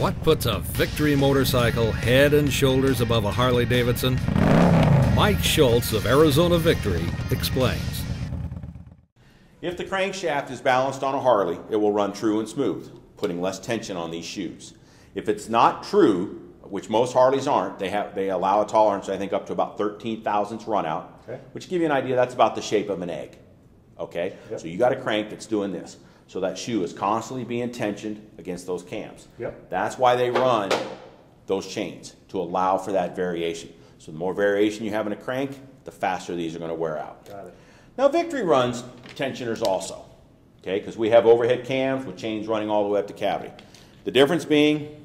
What puts a Victory motorcycle head and shoulders above a Harley Davidson? Mike Schultz of Arizona Victory explains. If the crankshaft is balanced on a Harley, it will run true and smooth, putting less tension on these shoes. If it's not true, which most Harleys aren't, they allow a tolerance, I think, up to about 13 thousandths run out, Okay. which to give you an idea, that's about the shape of an egg. Okay? Yep. So you got a crank that's doing this. So that shoe is constantly being tensioned against those cams. Yep. That's why they run those chains, to allow for that variation. So the more variation you have in a crank, the faster these are going to wear out. Got it. Now Victory runs tensioners also, okay, because we have overhead cams with chains running all the way up to cavity. The difference being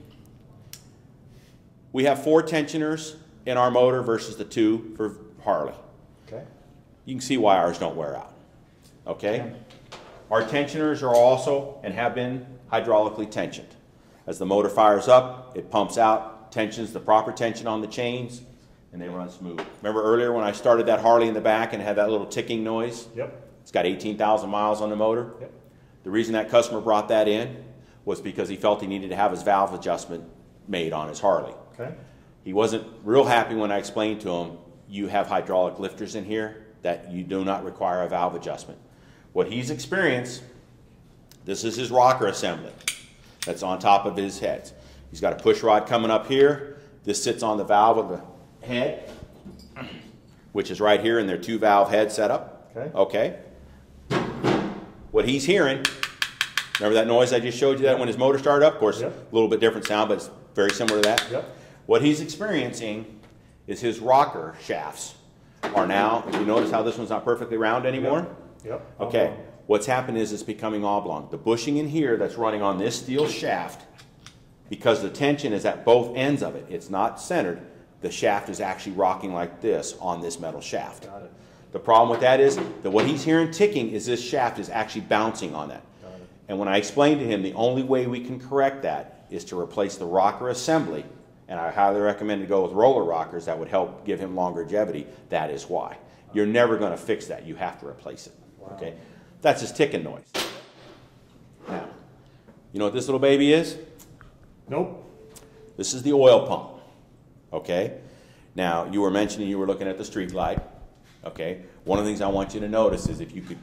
we have 4 tensioners in our motor versus the 2 for Harley. Okay. You can see why ours don't wear out, okay? Our tensioners are also and have been hydraulically tensioned. As the motor fires up, it pumps out, tensions the proper tension on the chains, and they run smooth. Remember earlier when I started that Harley in the back and it had that little ticking noise? Yep. It's got 18,000 miles on the motor. Yep. The reason that customer brought that in was because he felt he needed to have his valve adjustment made on his Harley. Okay. He wasn't real happy when I explained to him, you have hydraulic lifters in here that you do not require a valve adjustment. What he's experienced, this is his rocker assembly that's on top of his heads. He's got a push rod coming up here. This sits on the valve of the head, which is right here in their 2 valve head setup. Okay. Okay. What he's hearing, remember that noise I just showed you that when his motor started up? Of course, Yep. a little bit different sound, but it's very similar to that. Yep. What he's experiencing is his rocker shafts are now, if you notice how this one's not perfectly round anymore? Yep. Okay. What's happened is it's becoming oblong. The bushing in here that's running on this steel shaft, because the tension is at both ends of it, it's not centered, the shaft is actually rocking like this on this metal shaft. Got it. The problem with that is that what he's hearing ticking is this shaft is actually bouncing on that. Got it. And when I explained to him the only way we can correct that is to replace the rocker assembly, and I highly recommend to go with roller rockers that would help give him longevity, that is why. You're never going to fix that. You have to replace it. Wow. Okay? That's his ticking noise. Now, you know what this little baby is? Nope. This is the oil pump. Okay? Now, you were mentioning you were looking at the street glide. Okay? One of the things I want you to notice is if you could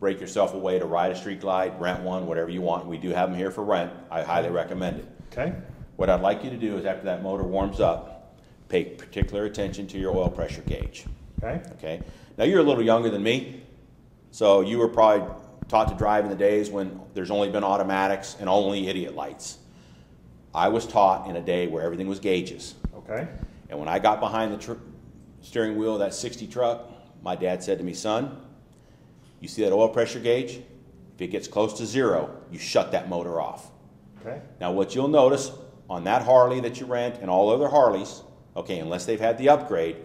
break yourself away to ride a street glide, rent one, whatever you want. We do have them here for rent. I highly recommend it. Okay. What I'd like you to do is after that motor warms up, pay particular attention to your oil pressure gauge. Okay. Okay? Now, you're a little younger than me, so you were probably taught to drive in the days when there's only been automatics and only idiot lights. I was taught in a day where everything was gauges. Okay. And when I got behind the steering wheel of that 60 truck, my dad said to me, son, you see that oil pressure gauge? If it gets close to 0, you shut that motor off. Okay. Now what you'll notice on that Harley that you rent and all other Harleys, okay, unless they've had the upgrade,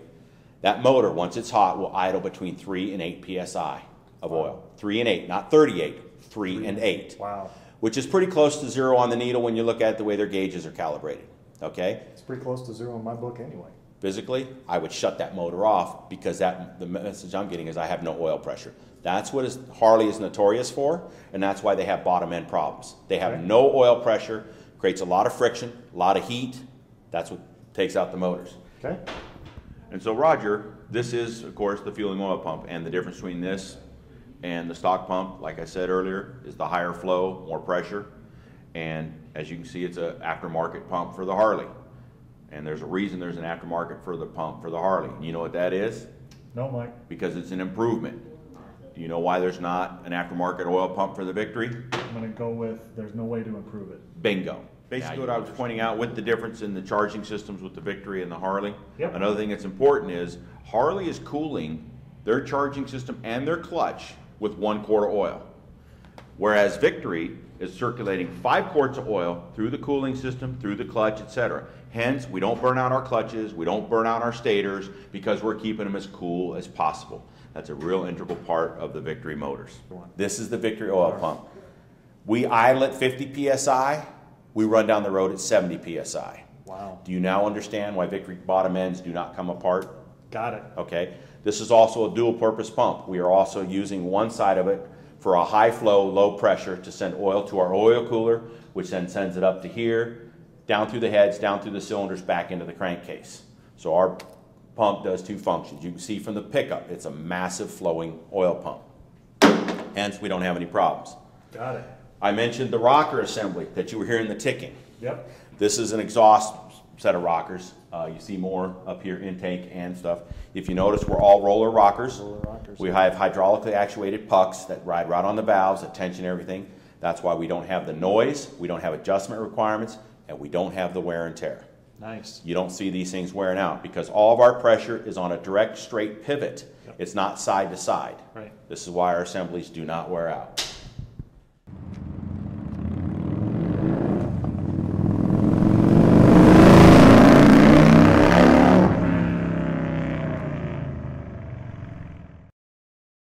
that motor, once it's hot, will idle between 3 and 8 psi of oil. 3 and 8, not 38, 3 and 8. Wow. Which is pretty close to 0 on the needle when you look at the way their gauges are calibrated. Okay? It's pretty close to 0 in my book anyway. Physically, I would shut that motor off because the message I'm getting is I have no oil pressure. That's what Harley is notorious for, and that's why they have bottom end problems. They have no oil pressure, creates a lot of friction, a lot of heat. That's what takes out the motors. Okay. And so, Roger, this is, of course, the fueling oil pump, and the difference between this and the stock pump, like I said earlier, is the higher flow, more pressure, and as you can see, it's an aftermarket pump for the Harley. And there's a reason there's an aftermarket for the pump for the Harley. You know what that is? No, Mike. Because it's an improvement. Do you know why there's not an aftermarket oil pump for the Victory? I'm going to go with there's no way to improve it. Bingo. Basically what I was pointing out with the difference in the charging systems with the Victory and the Harley, another thing that's important is Harley is cooling their charging system and their clutch with 1 quart of oil. Whereas Victory is circulating 5 quarts of oil through the cooling system, through the clutch, etc. Hence, we don't burn out our clutches, we don't burn out our stators because we're keeping them as cool as possible. That's a real integral part of the Victory motors. This is the Victory oil pump. We idle at 50 psi, we run down the road at 70 psi. Wow. Do you now understand why Victory bottom ends do not come apart? Got it. Okay. This is also a dual purpose pump. We are also using one side of it for a high flow, low pressure to send oil to our oil cooler, which then sends it up to here down through the heads, down through the cylinders, back into the crankcase. So our pump does two functions. You can see from the pickup, it's a massive flowing oil pump. Hence, we don't have any problems. Got it. I mentioned the rocker assembly that you were hearing the ticking. Yep. This is an exhaust set of rockers. You see more up here, intake and stuff. If you notice, we're all roller rockers. We have hydraulically actuated pucks that ride right on the valves, that tension everything. That's why we don't have the noise, we don't have adjustment requirements, and we don't have the wear and tear. Nice. You don't see these things wearing out because all of our pressure is on a direct straight pivot. It's not side to side. Right. This is why our assemblies do not wear out.